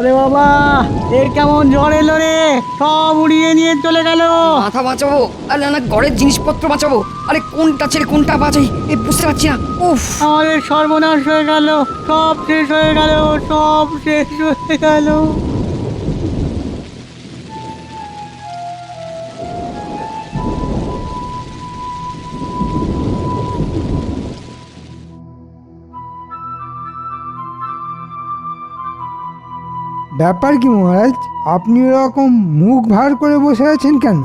ওরে বাবা, এর কেমন ঝড় এলো রে, সব উড়িয়ে নিয়ে চলে গেল। মাথা বাঁচাবো আরে না ঘরের জিনিসপত্র বাঁচাবো, আরে কোনটা ছেড়ে কোনটা বাঁচাই বুঝতে পারছি না। উফ, আমাদের সর্বনাশ হয়ে গেল, সব শেষ হয়ে গেল, সব শেষ হয়ে গেল। ব্যাপার কি মহারাজ, আপনি এরকম মুখ ভার করে বসে আছেন কেন?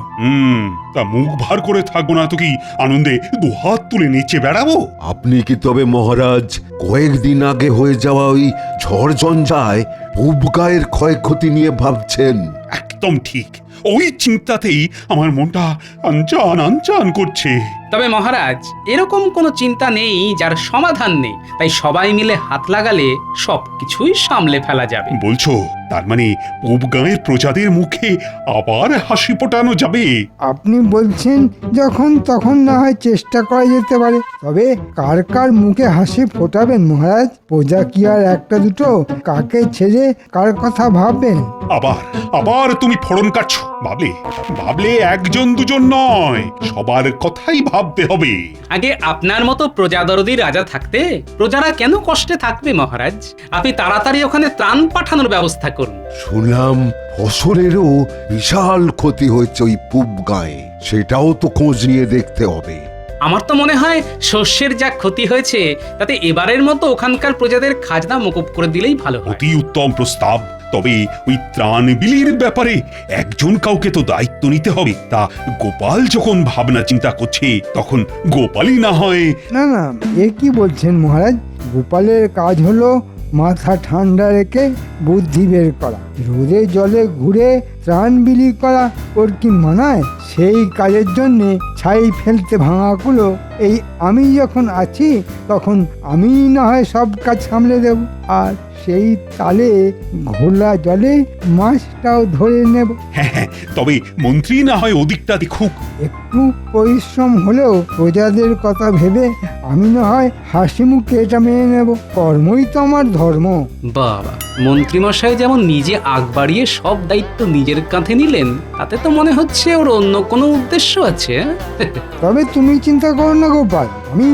তা মুখ ভার করে থাকবো না তো কি আনন্দে দুহাত তুলে নেচে বেড়াবো? আপনি কি তবে মহারাজ কয়েকদিন আগে হয়ে যাওয়া ওই ঝড় ঝঞ্ঝায় পূব গায়ের ক্ষয়ক্ষতি নিয়ে ভাবছেন? একদম ঠিক, ওই চিন্তাতেই আমার মনটা আনচান আনচান করছে। তবে মহারাজ, এরকম কোনো চিন্তা নেই যার সমাধান নেই, তাই সবাই মিলে হাত লাগালে সবকিছুই সামলে ফেলা যাবে। বলছো তার মানে পূব গাঁয়ের প্রজাদের মুখে আবার হাসি ফোটানো যাবে? আপনি বলছেন যখন তখন না হয় চেষ্টা করা যেতে পারে, তবে কার কার মুখে হাসি ফোটাবেন মহারাজ? প্রজা কি আর একটা দুটো? কাকে ছেড়ে কার কথা ভাববেন? আবার আবার তুমি ফড়ন কাটছো। ভাবলে ভাবলে একজন দুজন নয়, সবার কথাই ভাবতে হবে। আগে আপনার মতো প্রজাদরদি রাজা থাকতে প্রজারা কেন কষ্টে থাকবে মহারাজ? আপনি তাড়াতাড়ি ওখানে ত্রাণ পাঠানোর ব্যবস্থা করুন। শুনলাম ফসলেরও বিশাল ক্ষতি হয়েছে ওই পূব গায়ে, সেটাও তো খোঁজ নিয়ে দেখতে হবে। আমার তো মনে হয় শস্যের যা ক্ষতি হয়েছে তাতে এবারের মতো ওখানকার প্রজাদের খাজনা মকুব করে দিলেই ভালো হয়। অতি উত্তম প্রস্তাব। তবে ওই ত্রাণ বিলির ব্যাপারে একজন কাউকে তো দায়িত্ব নিতে হবে। তা গোপাল যখন ভাবনা চিন্তা করছে তখন গোপালই না হয়। না না, এ কি বলছেন মহারাজ? গোপালের কাজ হলো মাথা ঠান্ডা রেখে বুদ্ধি বের করা। রোদে জলে ঘুরে ত্রাণ বিলি করা ওর কি মানায়? সেই কাজের জন্যে ছাই ফেলতে ভাঙাগুলো এই আমি যখন আছি তখন আমি না হয় সব কাজ সামলে দেব, আর সেই তালে ঘোলা জলে মাছটাও ধরে নেব। হ্যাঁ, তবে মন্ত্রী না হয় ওদিকটা দেখুক। একটু পরিশ্রম হলেও প্রজাদের কথা ভেবে আমি না হয় হাসি মুখে এটা মেনে নেব। কর্মই তো আমার ধর্ম। বাবা, মন্ত্রীমশাই যেমন নিজে আগ বাড়িয়ে সব দায়িত্ব নিজের কাঁধে নিলেন, তাতে তো মনে হচ্ছে ওর অন্য কোনো উদ্দেশ্য আছে। তবে তুমি চিন্তা করো না গোপাল, আমি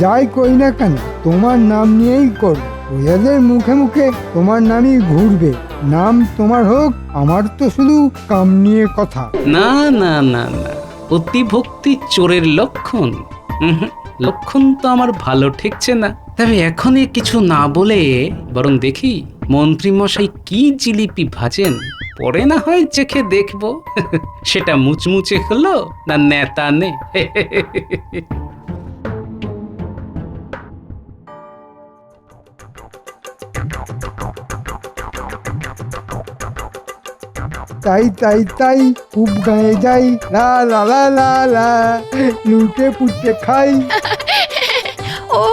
যাই করি না কেন তোমার নাম নিয়েই করব। প্রজাদের মুখে মুখে তোমার নামই ঘুরবে। নাম তোমার হোক, আমার তো শুধু কাম নিয়ে কথা। না না না না, অতিভক্তি চোরের লক্ষণ। লক্ষণ তো আমার ভালো ঠেকছে না। তবে এখনই কিছু না বলে বরং দেখি মন্ত্রীমশাই কি জিলিপি ভাজেন, পরে না হয় চেখে দেখবো সেটা মুচমুচে হলো না নেতা নে। তাই তাই তাই খুব গায়ে যাই, লা লা লা লা লা, লুটে পুটে খাই। ও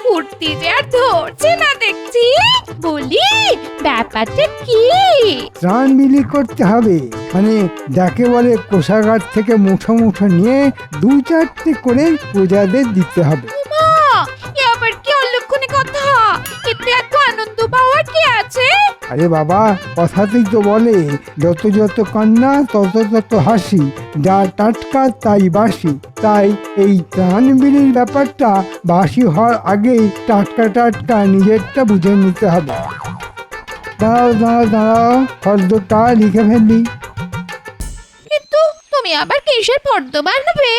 ফুর্তি যে আর ধরছে না দেখছি। বলি ব্যাপারটা কি? ত্রাণ বিলি করতে হবে, মানে যাকে বলে কোষাগার থেকে মুঠো মুঠো নিয়ে দু চারটে করে প্রজাদের দিতে হবে। মা, এ আবার কি অলক্ষণে কথা? এতে এত আনন্দ পাওয়ার কি আছে? আরে বাবা, কথাতেই তো বলে যত যত কান্না তত তত হাসি, যা টাটকা তাই বাসি। তাই এই ত্রাণ বিলির ব্যাপারটা বাসি হওয়ার আগেই টাটকা টাটকা নিজেরটা বুঝে নিতে হবে। দাঁড়াও দাঁড়াও দাঁড়াও, ফর্দটা লিখে ফেললি। কিন্তু তুমি আবার কিসের ফর্দ বানাবে?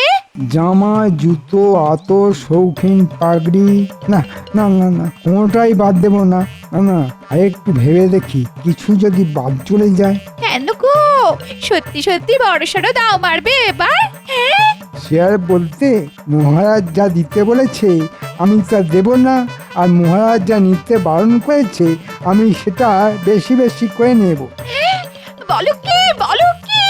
জামা, জুতো, আতর, শৌখিন, পাগড়ি। না না না না, কোনোটাই বাদ দেবো না। না না, আর একটু ভেবে দেখি, কিছু যদি বাদ চলে যায়। কেন গো, সত্যি সত্যি বড়সড় দাও মারবে এবার? হ্যাঁ, সে আর বলতে, মহারাজ যা দিতে বলেছে আমি তা দেব না, আর মহারাজ যা নিতে বারণ করেছে আমি সেটা বেশি বেশি করে নেব। বলো কি বলো কি?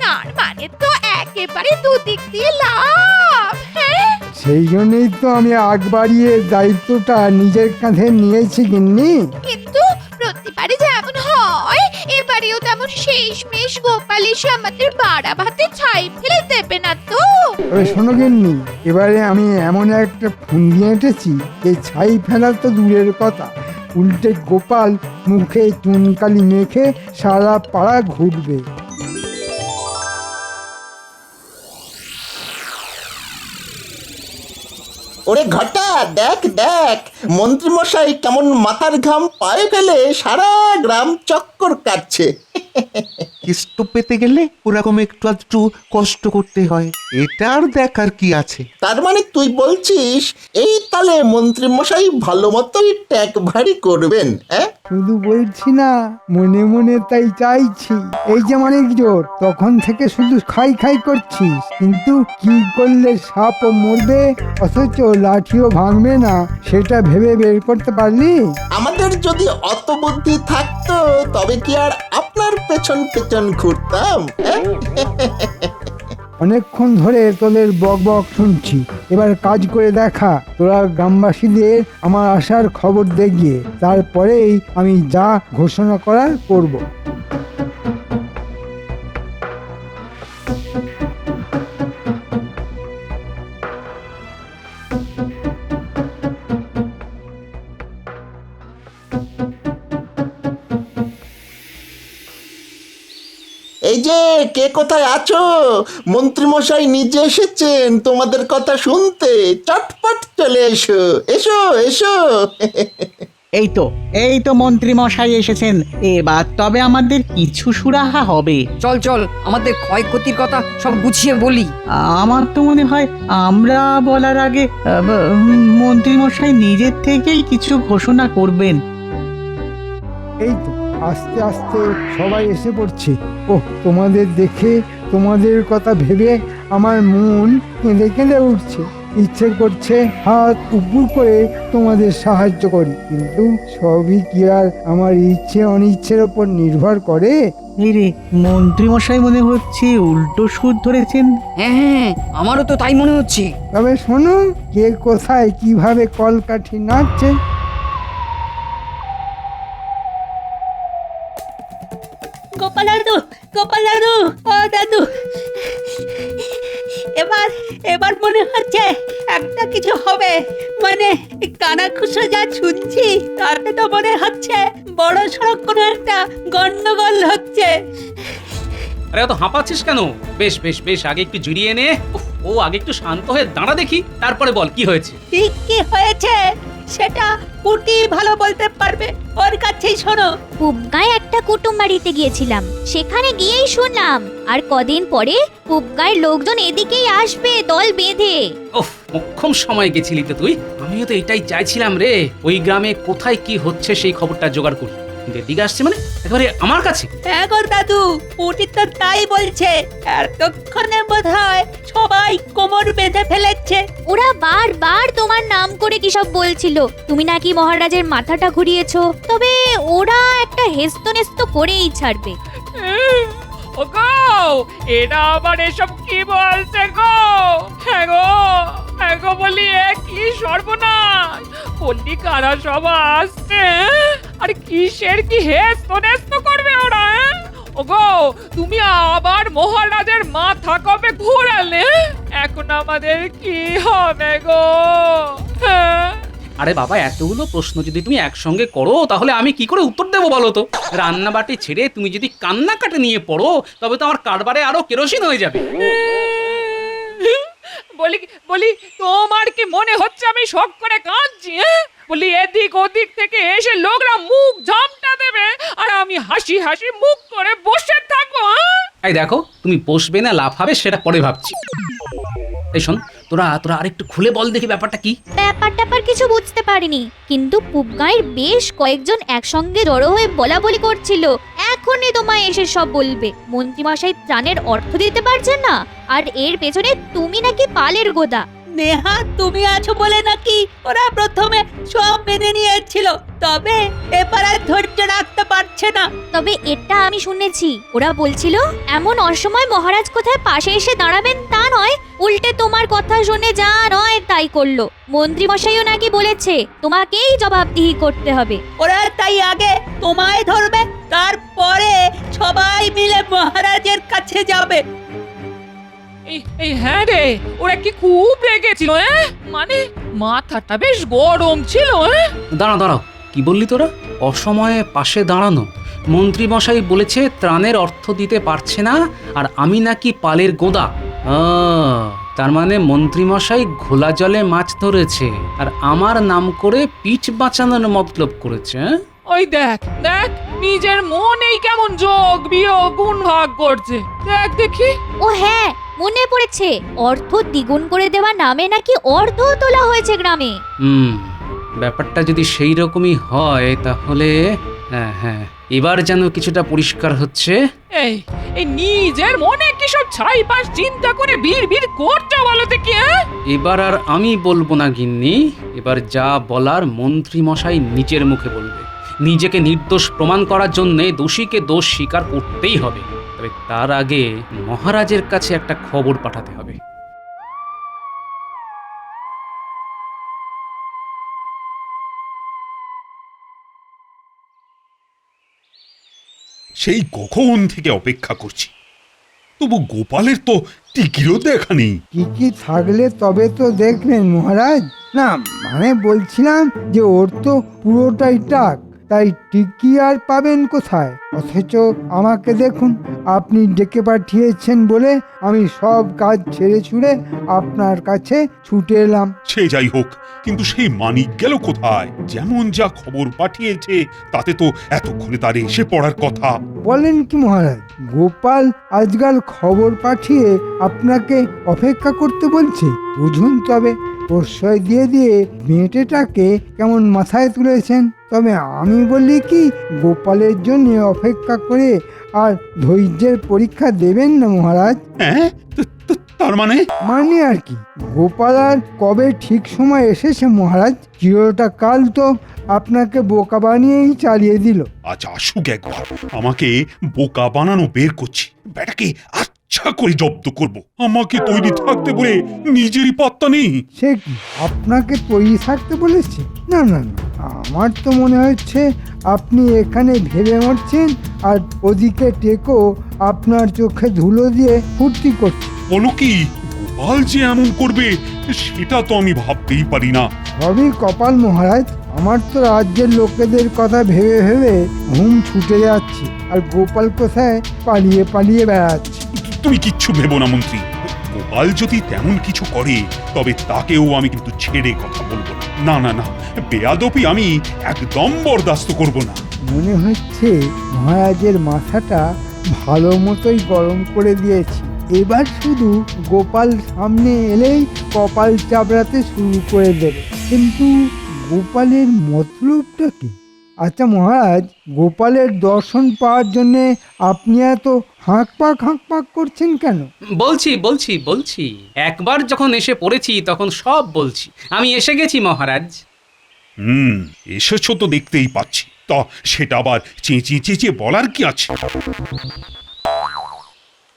তার মানে তো একেবারে দুদিক দিয়ে লাভ। হ্যাঁ, সেই জন্যই তো আমি আগ বাড়িয়ে দায়িত্বটা নিজের কাঁধে নিয়েছি গিন্নি। কিন্তু প্রতিবারে যেমন হয় এবারেও তেমন শেষমেশ গোপাল এসে আমাদের বাড়া ভাতে ছাই ফেলে দেবে না তো? তবে শোনো গিন্নি, এবারে আমি এমন একটা ফুন্দি এঁটেছি যে ছাই ফেলা তো দূরের কথা, উল্টে গোপাল মুখে চুনকালি মেখে সারা পাড়া ঘুরবে। ওরে ঘটা, দেখ দেখ মন্ত্রীমশাই কেমন মাথার ঘাম পায়ে ফেলে সারা গ্রাম চক্কর কাটছে। কেষ্ট পেতে গেলে ওরকম একটু আধটু কষ্ট করতে হয়, এটা আর দেখার কি আছে? তার মানে তুই বলছিস এই তালে মন্ত্রীমশাই ভালো মতোই ট্যাগ ভারী করবেন? হ্যাঁ, শুধু বলছি না, মনে মনে তাই চাইছি। এই যে মানিক জোর, তখন থেকে শুধু খাই খাই করছিস, কিন্তু কি করলে সাপও মরবে অথচ লাঠিও ভাঙবে না সেটা ভেবে বের করতে পারলি? আমাদের যদি অত বুদ্ধি থাকতো তবে কি আর আপনার পেছন পেছন ঘুরতাম? হ্যাঁ? অনেকক্ষণ ধরে তোদের বক বক শুনছি, এবার কাজ করে দেখা। তোরা গ্রামবাসীদের আমার আসার খবর দে গিয়ে, তারপরেই আমি যা ঘোষণা করার করব। এই যে কে কোথায় আছো? মন্ত্রীমশাই নিজে এসেছেন তোমাদের কথা শুনতে। চটপট চলে এসো, এসো এসো। এই তো মন্ত্রী মশাই এসেছেন, এবার তবে আমাদের কিছু সুরাহা হবে। চল চল, আমাদের ক্ষয়ক্ষতির কথা সব গুছিয়ে বলি। আমার তো মনে হয় আমরা বলার আগে মন্ত্রী মশাই নিজের থেকেই কিছু ঘোষণা করবেন। এই তো আস্তে আস্তে সবাই এসে পড়ছে। ওহ, তোমাদের দেখে, তোমাদের কথা ভেবে আমার মন কেঁদে কেঁদে উঠছে। ইচ্ছে করছে হাত উপর করে তোমাদের সাহায্য করি, কিন্তু সবই কি আর আমার ইচ্ছে অনিচ্ছের ওপর নির্ভর করে? এই রে, মন্ত্রী মশাই মনে হচ্ছে উল্টো সুর ধরেছেন। হ্যাঁ হ্যাঁ, আমারও তো তাই মনে হচ্ছে। তবে শোনো, কে কোথায় কিভাবে কলকাঠি নাচছে। গোপাল দাদু, গোপাল দাদু, ও দাদু, এবার মনে হচ্ছে একটা কিছু হবে। মানে কানাঘুষো যা শুনছি তাতে তো মনে হচ্ছে বড় সড়ক কোনো একটা গন্ডগোল হচ্ছে। আরে অত হাঁপাচ্ছিস কেন? বেশ বেশ বেশ, আগে একটু জুড়িয়ে নে। ও আগে একটু শান্ত হয়ে দাঁড়া দেখি, তারপরে বল কি হয়েছে। ঠিক কি হয়েছে সেটা পুটি ভালো বলতে পারবে, ওর কাছেই শোনো। পুবগাঁয় একটা কুটুম বাড়িতে গিয়েছিলাম, সেখানে গিয়েই শুনলাম আর কদিন পরে পুবগাঁয়ের লোকজন এদিকেই আসবে দল বেঁধে। ওহ, মোক্ষম সময় গেছিলি তো তুই। আমিও তো এটাই চাইছিলাম রে, ওই গ্রামে কোথায় কি হচ্ছে সেই খবরটা জোগাড় করি। কিন্তু এদিকে আসছে মানে একেবারে আমার কাছে। হ্যাঁ গো দাদু, পুটি তো তাই বলছে। এতক্ষণে বোধহয় সবাই কোমর বেঁধে ফেলেছে। ওরা বারবার তোমার নাম করে কি সব বলছিল, তুমি নাকি মহারাজের মাথাটা ঘুরিয়েছো। তবে ওরা একটা হেস্তনেস্ত করেই ছাড়বে। ওগো, এরা আবার এসব কি বলছে গো? হ্যাঁ গো বলি, এ কি সর্বনাশ! বললি কারা সব আসছে? আর কিসের কি হেস্তনেস্ত করবে ওরা? ওগো, তুমি আবার মহারাজের মাথা কবে ঘোরালে? এখন আমাদের কি হবে গো? আরে বাবা, এতগুলো প্রশ্ন যদি তুমি একসঙ্গে করো তাহলে আমি কি করে উত্তর দেবো বলো তো? রান্নাবাটি ছেড়ে তুমি যদি কান্নাকাটি নিয়ে পড়ো তবে তো আমার কারবারে আরো কেরোসিন হয়ে যাবে। বলি তোমার কি মনে হচ্ছে আমি শখ করে কাঁদছি? বলি এদিক ওদিক থেকে এসে লোকরা মুখ ঝামটা দেবে আর আমি হাসি হাসি মুখ করে বসে থাকবো? এই দেখো, তুমি বসবে না লাফাবে সেটা পরে ভাবছি। এই শোন, তোরা আরেকটু খুলে বল দেখি ব্যাপারটা কি। ব্যাপার কিছু বুঝতে পারিনি, কিন্তু পুবগাঁয়ের বেশ কয়েকজন একসঙ্গে জড়ো হয়ে বলা বলি করছিল এখনই তোমায় এসে সব বলবে। মন্ত্রীমশাই ত্রাণের অর্থ দিতে পারছেন না, আর এর পেছনে তুমি নাকি পালের গোদা। নেহা, তুমি আছো বলে নাকি ওরা প্রথমে সব মেনে নিয়েছিল, তবে এবার আর ধৈর্য রাখতে পারছে না। তবে এটা আমি শুনেছি, ওরা বলছিল এমন অসময় মহারাজ কোথায় পাশে এসে দাঁড়াবেন তা নয়, উল্টে তোমার কথা শুনে যা নয় তাই করলো। মন্ত্রীমশাইও নাকি বলেছে তোমাকেই জবাবদিহি করতে হবে। ওরা তাই আগে তোমায় ধরবে, তারপরে সবাই মিলে মহারাজের কাছে যাবে। এই হ্যাঁ রে, ওরা কি খুব রেগেছিল? মানে মাথাটা বেশ গরম ছিল। দাঁড়াও, কি বললি তোরা? অসময়ে পাশে দাঁড়ানো? মন্ত্রী মশাই বলেছে ত্রাণের অর্থ দিতে পারছে না, আর আমি নাকি পালের গোদা। তার মানে মন্ত্রী মশাই ঘোলা জলে মাছ ধরেছে আর আমার নাম করে পিঠ বাঁচানোর মতলব করেছে। ওই দেখ দেখ, নিজের মনেই কেমন যোগ বিয়োগ গুণ ভাগ করছে। দেখ দেখি। ও হ্যাঁ, মনে পড়েছে, অর্থ দ্বিগুণ করে দেওয়া নামে নাকি অর্ধ তোলা হয়েছে গ্রামে। ব্যাপারটা যদি সেই রকমই হয় তাহলে হ্যাঁ, এবার যেন কিছুটা পরিষ্কার হচ্ছে। এই নিজের মনে কি সব ছাইপাশ চিন্তা করে ভিড় করছো বলো দেখি? এবার আর আমি বলবো না গিন্নি, এবার যা বলার মন্ত্রী মশাই নিজের মুখে বলবে। নিজেকে নির্দোষ প্রমাণ করার জন্য দোষীকে দোষ স্বীকার করতেই হবে। তবে তার আগে মহারাজের কাছে একটা খবর পাঠাতে হবে। সেই কখন থেকে অপেক্ষা করছি, তবু গোপালের তো টিকিরও দেখা নেই। টিকি থাকলে তবে তো দেখবেন মহারাজ। না মানে বলছিলাম যে ওর তো পুরোটাই টাক, তাই টিকি আর পাবেন কোথায়? অথচ আমাকে দেখুন, আপনি ডেকে পাঠিয়েছেন বলে আমি সব কাজ ছেড়ে ছুড়ে আপনার কাছে ছুটে এলাম। সে যাই হোক, কিন্তু সেই মানিক গেল কোথায়? যেমন যা খবর পাঠিয়েছে তাতে তো এতক্ষণে তার এসে পড়ার কথা। বলেন কি মহারাজ, গোপাল আজকাল খবর পাঠিয়ে আপনাকে অপেক্ষা করতে বলছে? বুঝুন তবে, প্রশ্রয় দিয়ে দিয়ে মেয়েটাকে কেমন মাথায় তুলেছেন। তবে আমি বলি কি, গোপালের জন্য অপেক্ষা করে আর ধৈর্যের পরীক্ষা দেবেন না মহারাজ। হ্যাঁ, তার মানে আর কি, গোপাল আর কবে ঠিক সময় এসেছে মহারাজ? চিরটা কাল তো আপনাকে বোকা বানিয়েই চালিয়ে দিল। আচ্ছা আসুক একবার, আমাকে বোকা বানানো বের করছি। বেটাকে আচ্ছা করে জব্দ করব। আমাকে তৈরি থাকতে বলে নিজেরই পাত্তা নেই। সে কি আপনাকে তৈরি থাকতে বলেছে? না না না, আমার তো মনে হচ্ছে আপনি এখানে ভেবে মরছেন আর ওদিকে টেকো আপনার চোখে ধুলো দিয়ে ফুর্তি করছে। বলো কি, গোপাল যে এমন করবে সেটা তো আমি ভাবতেই পারি না। সবই কপাল মহারাজ। আমার তো রাজ্যের লোকেদের কথা ভেবে ভেবে ঘুম ছুটে যাচ্ছে, আর গোপাল কোথায় পালিয়ে পালিয়ে বেড়াচ্ছে। তুমি কিচ্ছু ভেবো না মন্ত্রী, গোপাল যদি তেমন কিছু করে তবে তাকেও আমি কিন্তু ছেড়ে কথা বলবো না। না না না, বেয়াদপি আমি একদম বরদাস্ত করব না। মনে হচ্ছে মহারাজের মাথাটা ভালো মতোই গরম করে দিয়েছি। এবার শুধু গোপাল সামনে এলেই কপাল চাপড়াতে শুরু করে দেবে। কিন্তু গোপালের মতলবটা কি? আচ্ছা মহারাজ, গোপালের দর্শন পাওয়ার জন্যে আপনি এত হাঁক পাক করছেন কেন? বলছি একবার যখন এসে পড়েছি তখন সব বলছি। আমি এসে গেছি মহারাজ। এসেছো তো দেখতেই পাচ্ছি, তা সেটা আবার চেঁচিয়ে বলার কি আছে?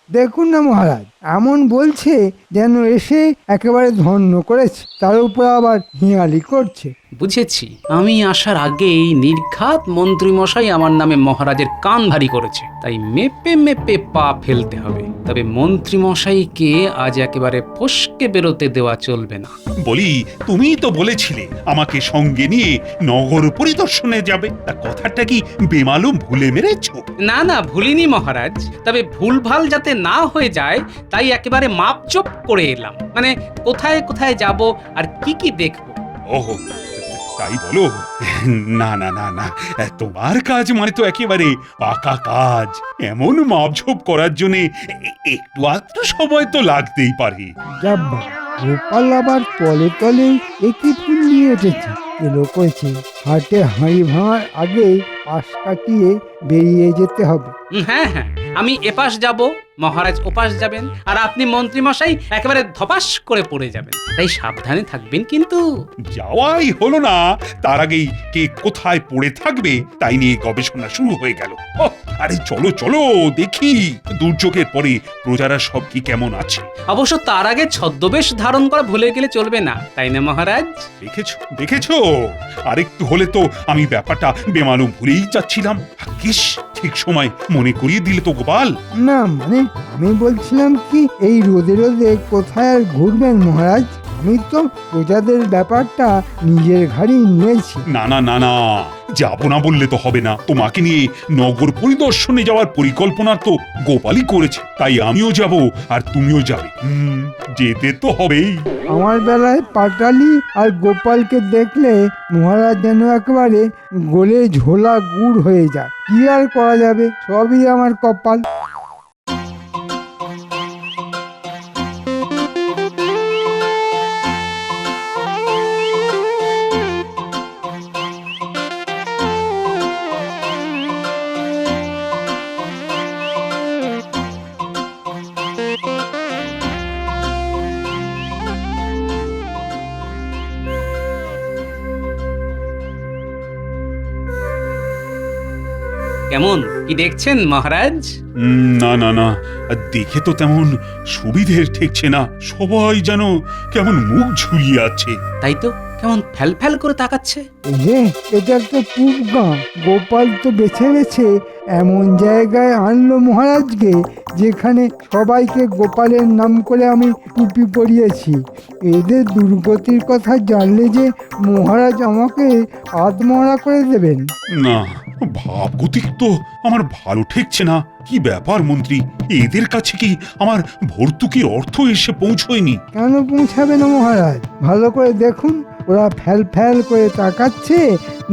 দেখুন না মহারাজ, এমন বলছে যেন এসে একেবারে ধন্য করেছে, তার উপর আবার হিয়ালি করছে। বুঝেছি, আমি আসার আগেই নির্ঘাত মন্ত্রী মশাই আমার নামে মহারাজের কান ভারী করেছে, তাই মেপে মেপে পা ফেলতে হবে। তবে মন্ত্রী মশাইকে আজ একেবারে ফসকে বেরোতে দেওয়া চলবে না। বলি, তুমি তো বলেছিলে আমাকে সঙ্গে নিয়ে নগর পরিদর্শনে যাবে, তা কথাটা কি বেমালুম ভুলে মেরেছো? না ভুলিনি মহারাজ, তবে ভুলভাল যাতে না হয়ে যায় তাই একেবারে মাপজোপ করে এলাম। মানে কোথায় কোথায় যাব আর কি দেখবো। ওহো, তাই বলো? না না না না, তোমার কাজ মানে তো একেবারে পাকা কাজ। এমন মাপঝোপ করার জন্য একটু আধটু সময় তো লাগতেই পারে। যাব্বা, গোপাল আবার তলে তলে একই ফুল নিয়ে এসেছে। এলো কইছে হাটে হাঁড়ি ভাঙার আগে পাশ কাটিয়ে বেরিয়ে যেতে হবে। হ্যাঁ, আমি এপাশ যাব, মহারাজ ওপাশ যাবেন, আর আপনি মন্ত্রী মশাই একেবারে ধপাস করে পড়ে যাবেন। তাই সাবধানে থাকবেন কিন্তু। যাওয়াই হলো না, তার আগেই কে কোথায় পড়ে থাকবে তাই নিয়ে গবেষণা শুরু হয়ে গেল। আরে চলো দেখি দুর্যোগের পরে প্রজারা সব কি কেমন আছে। অবশ্য তার আগে ছদ্মবেশ ধারণ করা ভুলে গেলে চলবে না, তাই না মহারাজ? দেখেছো, আরেকটু হলে তো আমি ব্যাপারটা বেমালুম ভুলেই যাচ্ছিলাম। ঠিক সময় মনে করিয়ে দিলে তো গোপাল। না মানে আমি বলছিলাম কি, এই রোদে রোদে কোথায় আর ঘুরবেন মহারাজ? আমি তো প্রজাদের ব্যাপারটা নিজের ঘাড়েই নিয়েছি। না না না না, যাবো না বললে তো হবে না। তোমাকে নিয়ে নগর পরিদর্শনে যাওয়ার পরিকল্পনা তো গোপালই করেছে, তাই আমিও যাব আর তুমিও যাবে। যেতে তো হবেই। আমার বেলায় পাটালি আর গোপালকে দেখলে মহারাজ যেন একেবারে গোলে ঝোলা গুড় হয়ে যায়। কি আর করা যাবে, সবই আমার কপাল। কেমন কি দেখছেন মহারাজ? না না না, দেখে তো তেমন সুবিধের ঠেকছে না। সবাই যেন কেমন মুখ ঝুলিয়ে আছে। তাই তো, কেমন ফ্যাল ফ্যাল করে তাকাচ্ছে। এই যে এটা একটা পূব গাঁ, গোপাল তো বেছে বেছে এমন জায়গায় আনলো মহারাজকে যেখানে সবাইকে গোপালের নাম করে আমি টুপি পরিয়েছি। এদের দুর্গতির কথা জানলে যে মহারাজ আমাকে আত্মহরা করে দেবেন। না, ভাবগতিক তো আমার ভালো ঠেকছে না। কি ব্যাপার মন্ত্রী, এদের কাছে কি আমার ভর্তুকির অর্থ এসে পৌঁছয়নি? কেন পৌঁছাবে না মহারাজ? ভালো করে দেখুন, ওরা ফ্যাল ফ্যাল করে তাকাচ্ছে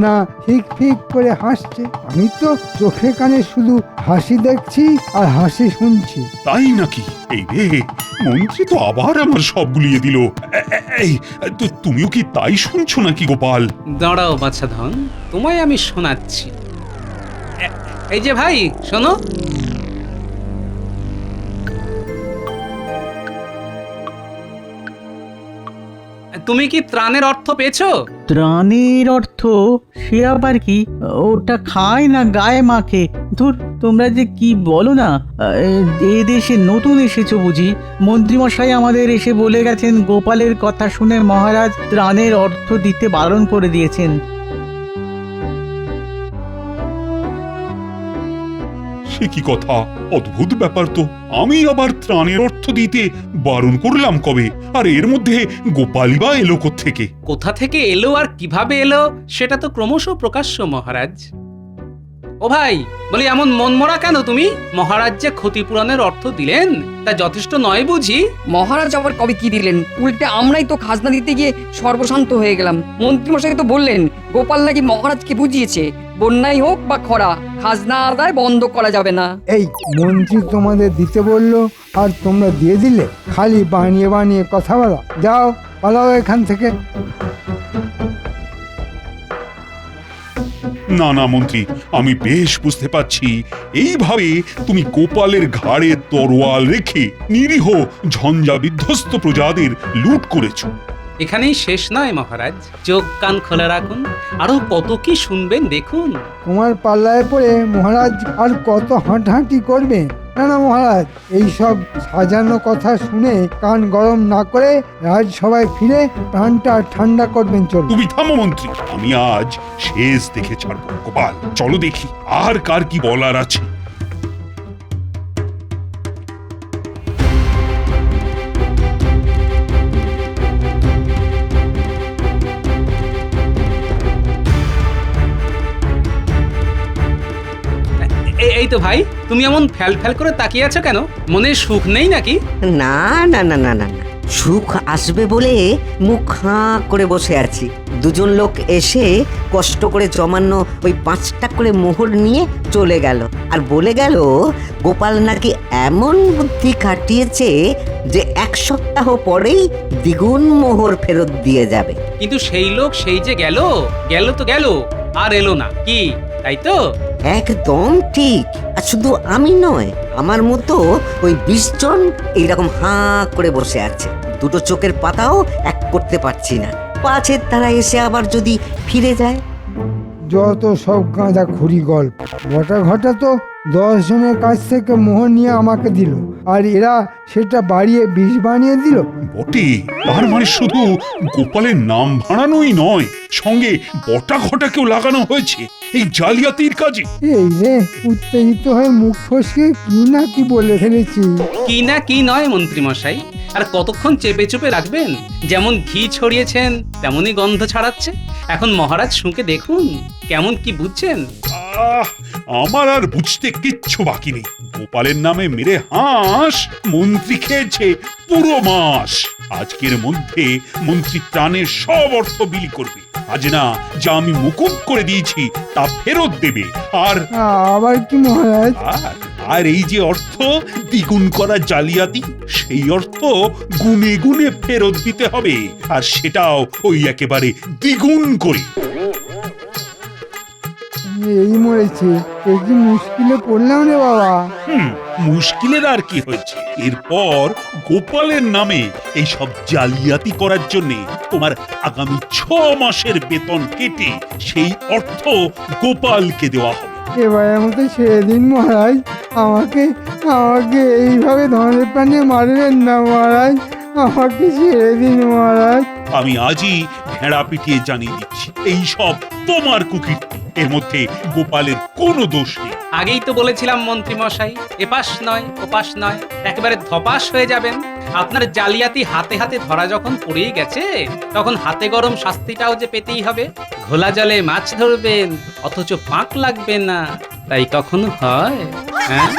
না ফিক ফিক করে হাসছে। আমি তো চোখে কানে শুধু হাসি দেখছি আর হাসি শুনছি। তাই নাকি? এই রে, মন্ত্রী তো আবার আমার সব গুলিয়ে দিল। এই তুমিও কি তাই শুনছো নাকি গোপাল? দাঁড়াও বাছাধন, তোমায় আমি শোনাচ্ছি। এই যে ভাই শোনো, তুমি কি ত্রাণের অর্থ পেয়েছো? ত্রাণের অর্থ? সে আবার কি? ওটা খায় না গায়ে মাখে। ধুর, তোমরা যে কি বলো না। এ দেশে নতুন এসেছো বুঝি? মন্ত্রীমশাই আমাদের এসে বলে গেছেন গোপালের কথা শুনে মহারাজ ত্রাণের অর্থ দিতে বারণ করে দিয়েছেন। সে কি কথা? অদ্ভুত ব্যাপার তো। আমি আবার ত্রাণের অর্থ দিতে বারণ করলাম কবে? আর এর মধ্যে গোপালই বা এলো কোত্থেকে? কোথা থেকে এলো আর কিভাবে এলো সেটা তো ক্রমশ প্রকাশ্য মহারাজ। ও ভাই, বলি এমন মনমরা কেন তুমি? মহারাজ যে ক্ষতিপূরণের অর্থ দিলেন তা যথেষ্ট নয় বুঝি? মহারাজ আবার কবে কি দিলেন? উল্টে আমরাই তো খাজনা দিতে গিয়ে সর্বশান্ত হয়ে গেলাম। মন্ত্রীমশাই তো বললেন গোপাল নাকি মহারাজকে বুঝিয়েছে বন্যাই হোক বা খরা, খাজনা আদায় বন্ধ করা যাবে না। এই মন্ত্রী তোমাদের দিতে বললো আর তোমরা দিয়ে দিলে? খালি বানিয়ে বানিয়ে কথা বলা। যাও, পালাও এখান থেকে। না না মন্ত্রী, আমি বেশ বুঝতে পারছি এইভাবে তুমি গোপালের ঘাড়ে তরোয়াল রেখে নিরীহ ঝঞ্ঝা বিধ্বস্ত প্রজাদের লুট করেছো। এখানেই শেষ নয় মহারাজ, চোখ কান খোলা রাখুন, আরো কত কি শুনবেন দেখুন। তোমার পাল্লায় পড়ে মহারাজ আর কত হাঁটাহাঁটি করবে? না না মহারাজ, এই সব সাজানো কথা শুনে কান গরম না করে রাজসভায় ফিরে প্রাণটা ঠান্ডা করবেন। চলুন। তুমি থামো মন্ত্রী, আমি আজ শেষ দেখে ছাড়বো। গোপাল, চলো দেখি আর কার কি বলার আছে। এই তো ভাই, তুমি এমন ফ্যাল ফ্যাল করে তাকিয়ে আছো কেন? মনে সুখ নেই নাকি? না না না না না না, সুখ আসবে বলে মুখ হাঁ করে বসে আছি। দুজন লোক এসে কষ্ট করে জমানো ওই 5টা করে মোহর নিয়ে চলে গেল আর বলে গেল গোপাল নাকি এমন বুদ্ধি খাটিয়েছে যে 1 সপ্তাহ পরেই দ্বিগুণ মোহর ফেরত দিয়ে যাবে। কিন্তু সেই লোক সেই যে গেল, গেল তো গেল, আর এলো না কি, তাই তো? একদম ঠিক। আর শুধু আমি নয়, আমার মতো ওই 20 জন এইরকম হাঁ করে বসে আছে। দুটো চোখের পাতাও এক করতে পারছি না, পাছের তারা এসে আবার যদি ফিরে যায়। যত সব গাঁদা খুরি গল্প। বটা ঘটা তো 10 জনের কাছ থেকে মোহর নিয়ে আমাকে দিল, আর এরা সেটা বাড়িয়ে 20 বানিয়ে দিল। বটে, তার মানে শুধু গোপালের নাম ভাড়ানোই নয়, সঙ্গে বটা ঘটাকেও লাগানো হয়েছে এই জালিয়াতির কাজে। এই রে, উত্তেজিত হয়ে মুখ ফসকে কি না কি বলে ফেলেছি। কি না কি নয় মন্ত্রীমশাই, আর কতক্ষণ চেপে চুপে রাখবেন? যেমন ঘি ছড়িয়েছেন তেমনই গন্ধ ছড়াচ্ছে। এখন মহারাজ শুঁকে দেখুন কেমন কি বুঝছেন। আমার আর বুঝতে কিচ্ছু বাকি নেই। গোপালের নামে মেরে হাঁস মন্ত্রী খেয়েছে পুরো মাস। আজকের মধ্যে মন্ত্রী ত্রাণের সব অর্থ বিলি করবে। আজ না যা আমি মুকুব করে দিয়েছি তা ফেরত দেবে। আর আবার কি মহারাজ? আর এই যে অর্থ দ্বিগুণ করা জালিয়াতি, সেই অর্থ গুনে গুনে ফেরত দিতে হবে, আর সেটাও ওই একেবারে দ্বিগুণ করে। এই মরেছে, এই কি মুশকিলে পড়লাম রে বাবা। মুশকিলের আর কি হয়েছে? এরপর গোপালের নামে এই সব জালিয়াতি করার জন্য তোমার আগামী 6 মাসের বেতন কেটে সেই অর্থ গোপালকে দেওয়া হবে। এবারের মতো ছেড়ে দিন মহারাজ, আমাকে আমাকে এইভাবে ধনের প্রাণে মারবেন না মহারাজ, আমাকে ছেড়ে দিন মহারাজ। আমি আজই ভেড়া পিটিয়ে জানিয়ে দিচ্ছি, এই সব তোমার কুকীর্তি। এর মধ্যে গোপালের কোনো দোষ নেই। আগেই তো বলেছিলাম মন্ত্রীমশাই, এপাশ নয় ওপাশ নয়, একেবারে ধপাস হয়ে যাবেন। আপনার জালিয়াতি হাতে হাতে ধরা যখন পড়েই গেছে, তখন হাতে গরম শাস্তিটাও যে পেতেই হবে। ঘোলা জলে মাছ ধরবেন অথচ পাক লাগবে না, তাই কখনো হয়? হ্যাঁ।